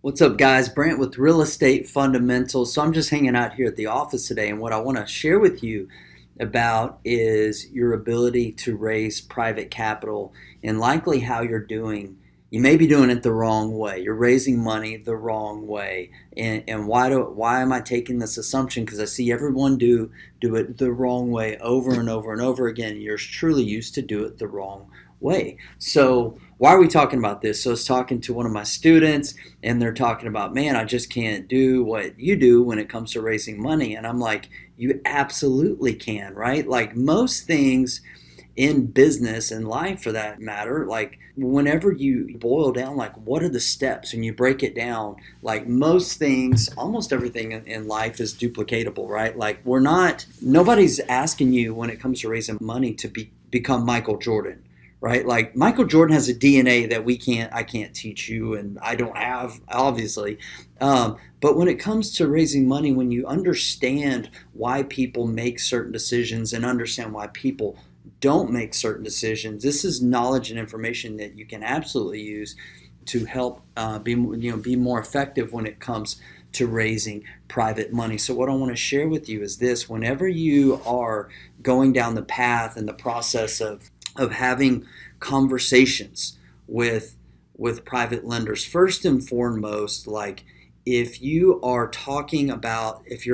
What's up, guys? Brant with Real Estate Fundamentals. So I'm just hanging out here at the office today, and what I want to share with you about is your ability to raise private capital and likely how you're doing. You may be doing it the wrong way. You're raising money the wrong way. And why am I taking this assumption? Because I see everyone do it the wrong way over and over and over again. Yours truly used to do it the wrong way. So why are we talking about this? So I was talking to one of my students, and they're talking about, man, I just can't do what you do when it comes to raising money. And I'm like, you absolutely can, right? Like most things in business and life for that matter, like whenever you boil down, like what are the steps and you break it down, like most things, almost everything in life is duplicatable, right? Like nobody's asking you when it comes to raising money to become Michael Jordan, right? Like Michael Jordan has a DNA that I can't teach you, and I don't have, obviously. But when it comes to raising money, when you understand why people make certain decisions and understand why people don't make certain decisions, this is knowledge and information that you can absolutely use to help be more effective when it comes to raising private money. So what I want to share with you is this: whenever you are going down the path and the process of having conversations with private lenders, first and foremost, like if you're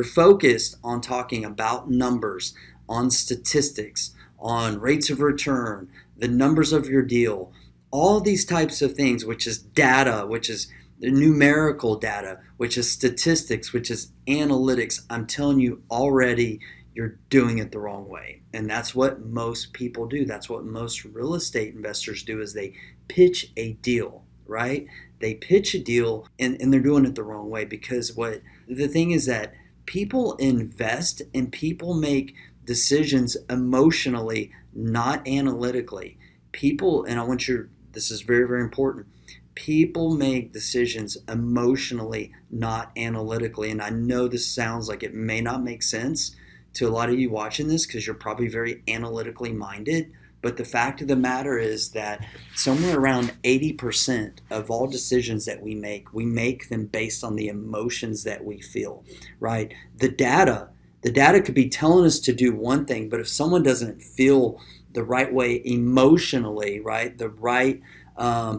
focused on talking about numbers, on statistics, on rates of return, the numbers of your deal, all these types of things, which is data, which is the numerical data, which is statistics, which is analytics, I'm telling you already, you're doing it the wrong way. And that's what most people do. That's what most real estate investors do, is they pitch a deal, right? They pitch a deal, and they're doing it the wrong way, because what the thing is that people invest and people make decisions emotionally, not analytically. This is very, very important. People make decisions emotionally, not analytically. And I know this sounds like it may not make sense to a lot of you watching this because you're probably very analytically minded. But the fact of the matter is that somewhere around 80% of all decisions that we make them based on the emotions that we feel, right? The data could be telling us to do one thing, but if someone doesn't feel the right way emotionally, right, the right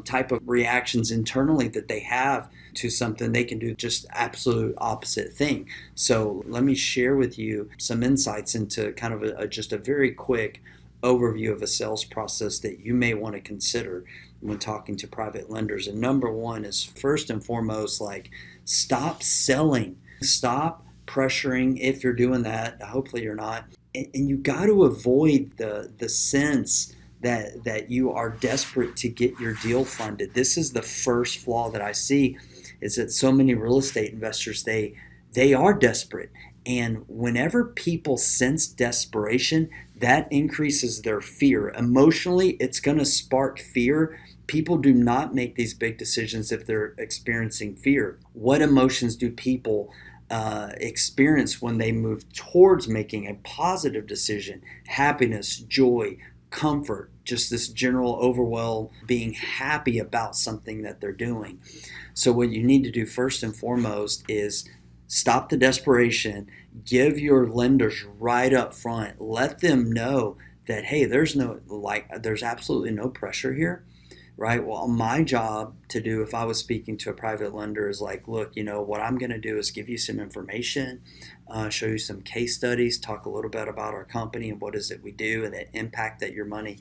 type of reactions internally that they have to something, they can do just absolute opposite thing. So let me share with you some insights into kind of just a very quick overview of a sales process that you may want to consider when talking to private lenders. And number one is, first and foremost, like, stop selling. Stop pressuring. If you're doing that, hopefully you're not. And you got to avoid the sense that you are desperate to get your deal funded. This is the first flaw that I see, is that so many real estate investors, they are desperate. And whenever people sense desperation, that increases their fear. Emotionally, it's going to spark fear. People do not make these big decisions if they're experiencing fear. What emotions do people experience when they move towards making a positive decision? Happiness, joy, comfort, just this general overwhelm, being happy about something that they're doing. So what you need to do first and foremost is stop the desperation. Give your lenders right up front. Let them know that, hey, there's absolutely no pressure here, right? Well, my job to do, if I was speaking to a private lender, is like, look, what I'm going to do is give you some information, show you some case studies, talk a little bit about our company and what is it we do, and the impact that your money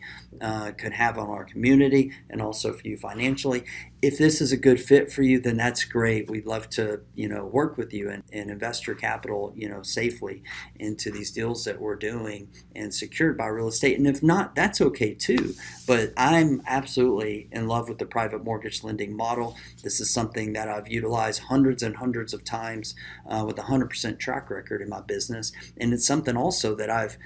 could have on our community and also for you financially. If this is a good fit for you, then that's great. We'd love to, work with you and invest your capital, safely into these deals that we're doing and secured by real estate. And if not, that's okay too. But I'm absolutely in love with the private mortgage lending model. This is something that I've utilized hundreds and hundreds of times with a 100% track record in my business. And it's something also that I've,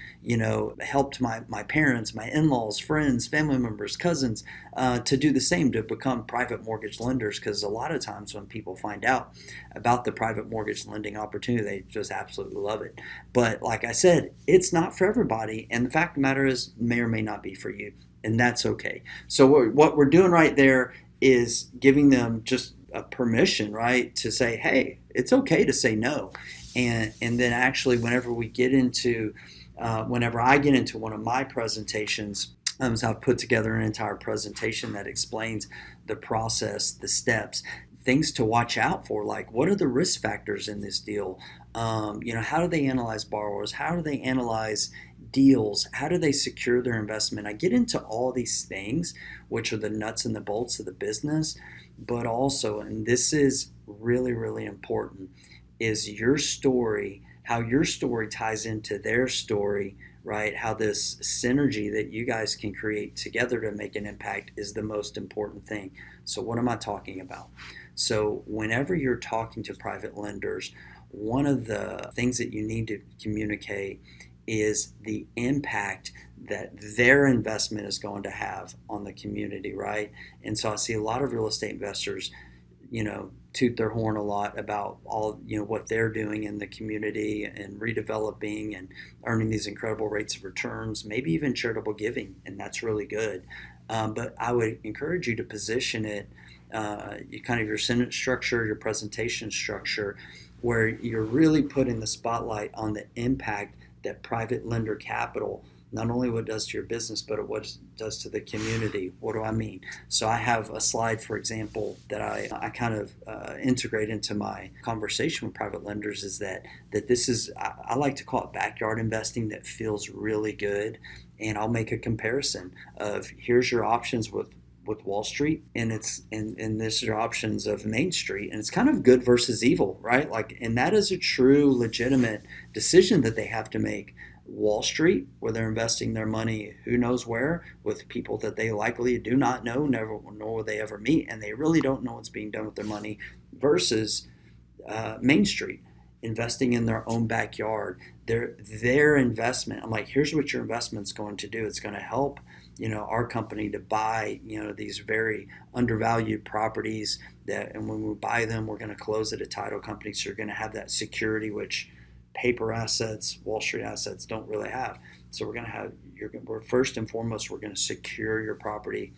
helped my parents, my in-laws, friends, family members, cousins to do the same, to become private mortgage lenders, because a lot of times when people find out about the private mortgage lending opportunity, they just absolutely love it. But like I said, it's not for everybody, and the fact of the matter is, may or may not be for you, and that's okay. So what we're doing right there is giving them just a permission, right, to say, hey, it's okay to say no. And then actually, whenever I get into one of my presentations, so I've put together an entire presentation that explains the process, the steps, things to watch out for, like what are the risk factors in this deal? How do they analyze borrowers? How do they analyze deals? How do they secure their investment? I get into all these things, which are the nuts and the bolts of the business, but also, and this is really, really important, is your story, how your story ties into their story, right? How this synergy that you guys can create together to make an impact is the most important thing. So, what am I talking about? So, whenever you're talking to private lenders, one of the things that you need to communicate is the impact that their investment is going to have on the community, right? And so I see a lot of real estate investors, toot their horn a lot about all, what they're doing in the community and redeveloping and earning these incredible rates of returns, maybe even charitable giving, and that's really good. But I would encourage you to position it, kind of your sentence structure, your presentation structure, where you're really putting the spotlight on the impact that private lender capital, not only what it does to your business, but what it does to the community. What do I mean? So I have a slide, for example, that I kind of integrate into my conversation with private lenders, is that this is, I like to call it backyard investing that feels really good. And I'll make a comparison of, here's your options with Wall Street, and this is your options of Main Street, and it's kind of good versus evil, right? Like, and that is a true legitimate decision that they have to make. Wall Street, where they're investing their money who knows where, with people that they likely do not know, never, nor will they ever meet, and they really don't know what's being done with their money, versus Main Street, investing in their own backyard. Their investment, I'm like, here's what your investment's going to do. It's going to help our company to buy these very undervalued properties, and when we buy them, we're going to close at a title company, so you're going to have that security, which paper assets, Wall Street assets don't really have. So we're first and foremost, we're going to secure your property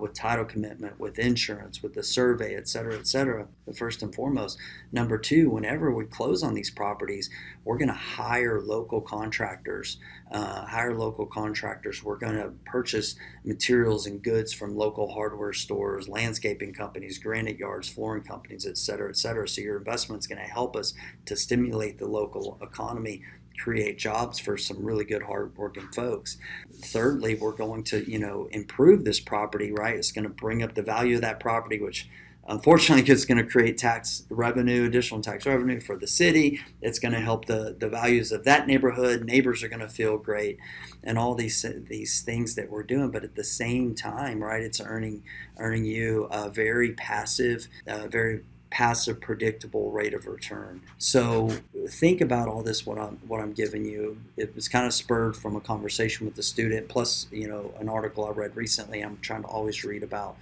with title commitment, with insurance, with the survey, et cetera, first and foremost. Number two, whenever we close on these properties, we're going to hire local contractors. We're going to purchase materials and goods from local hardware stores, landscaping companies, granite yards, flooring companies, et cetera. So your investment's going to help us to stimulate the local economy, create jobs for some really good hardworking folks. Thirdly, we're going to improve this property, right? It's going to bring up the value of that property, which unfortunately is going to create additional tax revenue for the city. It's going to help the values of that neighborhood. Neighbors are going to feel great, and all these things that we're doing. But at the same time, right, it's earning you a very passive, predictable rate of return. So think about all this, what I'm giving you. It was kind of spurred from a conversation with the student, plus an article I read recently. I'm trying to always read about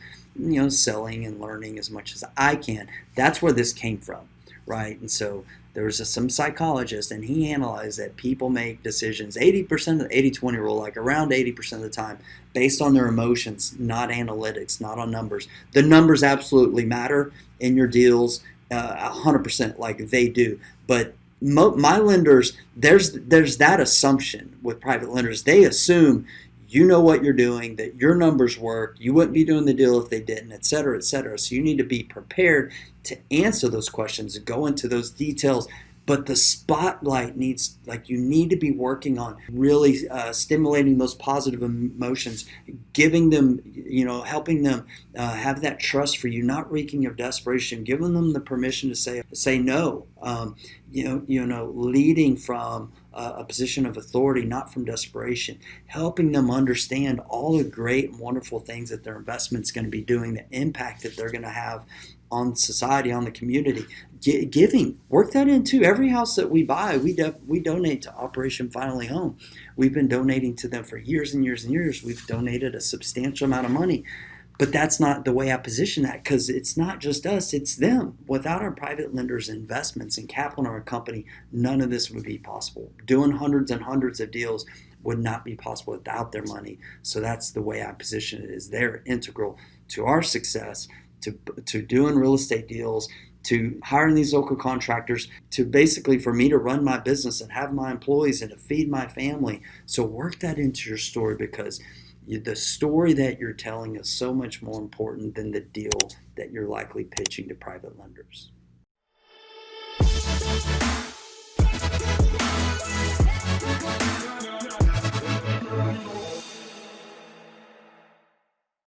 selling and learning as much as I can. That's where this came from, right? And so there was some psychologist, and he analyzed that people make decisions 80% of the 80-20 rule, like around 80% of the time, based on their emotions, not analytics, not on numbers. The numbers absolutely matter in your deals, 100%, like they do. But my lenders, there's that assumption with private lenders. They assume you know what you're doing, that your numbers work, you wouldn't be doing the deal if they didn't, et cetera, et cetera. So you need to be prepared to answer those questions and go into those details. But the spotlight you need to be working on really stimulating those positive emotions, giving them, helping them have that trust for you, not reeking of desperation, giving them the permission to say no, leading from a position of authority, not from desperation, helping them understand all the great and wonderful things that their investment's going to be doing, the impact that they're going to have on society, on the community. Giving, work that into every house that we buy. We donate to Operation Finally Home. We've been donating to them for years and years and years. We've donated a substantial amount of money. But that's not the way I position that, because it's not just us, it's them. Without our private lenders' investments and capital in our company, none of this would be possible. Doing hundreds and hundreds of deals would not be possible without their money. So that's the way I position it, is they're integral to our success, to doing real estate deals, to hiring these local contractors, to basically for me to run my business and have my employees and to feed my family. So work that into your story, because the story that you're telling is so much more important than the deal that you're likely pitching to private lenders.